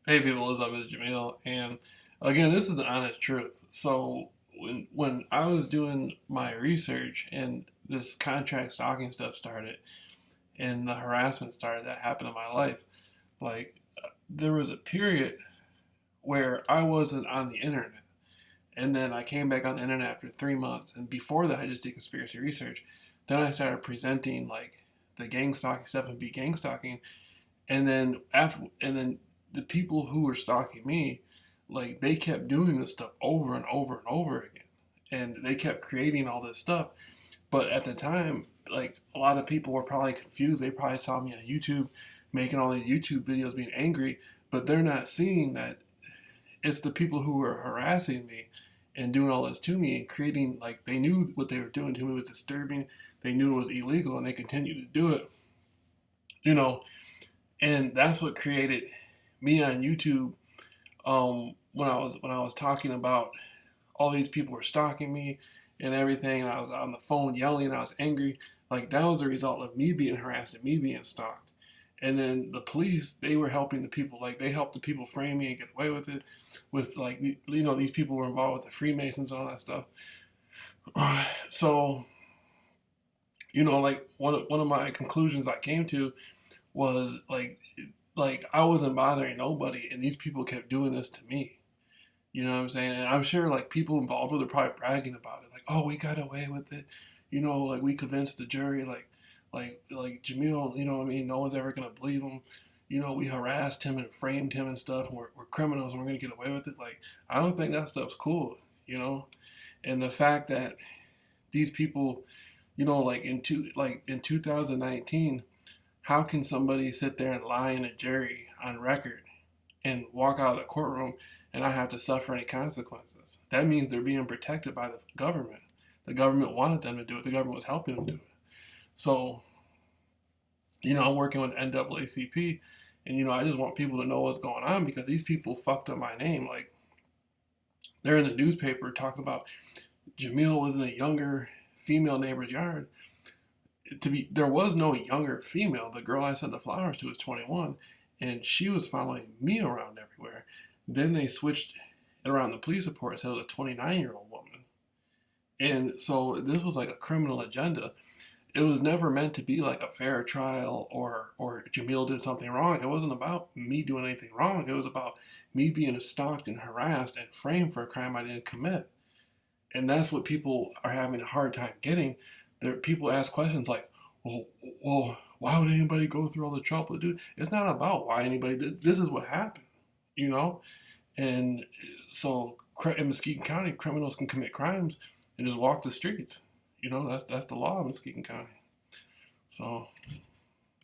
Hey people, what's up? It's Jameel, and again, this is the honest truth. So when I was doing my research and this contract stalking stuff started, and the harassment started that happened in my life, like there was a period where I wasn't on the internet, and then I came back on the internet after 3 months, and before that, I just did conspiracy research. Then I started presenting like the gang stalking stuff and be gang stalking, and then the people who were stalking me, like they kept doing this stuff over and over and over again, and they kept creating all this stuff. But at the time, like a lot of people were probably confused. They probably saw me on YouTube making all these YouTube videos being angry, but they're not seeing that it's the people who were harassing me and doing all this to me and creating, like, they knew what they were doing to me was disturbing. They knew it was illegal, and they continued to do it. You know, and that's what created me on YouTube. When I was talking about all these people were stalking me and everything, and I was on the phone yelling, and I was angry. Like that was a result of me being harassed and me being stalked. And then the police, they were helping the people. Like they helped the people frame me and get away with it. With like these people were involved with the Freemasons and all that stuff. So like one of my conclusions I came to was like I wasn't bothering nobody, and these people kept doing this to me. You know what I'm saying? And I'm sure like people involved with it are probably bragging about it, like, oh, we got away with it. Like we convinced the jury, like Jameel. You know what I mean? No one's ever gonna believe him. We harassed him and framed him and stuff, and we're criminals, and we're gonna get away with it. Like I don't think that stuff's cool. You know, and the fact that these people, like in 2019, how can somebody sit there and lie in a jury on record and walk out of the courtroom and not have to suffer any consequences? That means they're being protected by the government. The government wanted them to do it. The government was helping them do it. So, I'm working with NAACP, and I just want people to know what's going on because these people fucked up my name. Like they're in the newspaper talking about Jameel was in a younger female neighbor's yard. There was no younger female. The girl I sent the flowers to was 21, and she was following me around everywhere. Then they switched it around the police report and said it was a 29-year-old woman. And so this was like a criminal agenda. It was never meant to be like a fair trial or Jameel did something wrong. It wasn't about me doing anything wrong. It was about me being stalked and harassed and framed for a crime I didn't commit. And that's what people are having a hard time getting. People ask questions like, well, why would anybody go through all the trouble to do it? It's not about why anybody did. This is what happened, you know? And so in Muskegon County, criminals can commit crimes and just walk the streets. That's the law in Muskegon County. So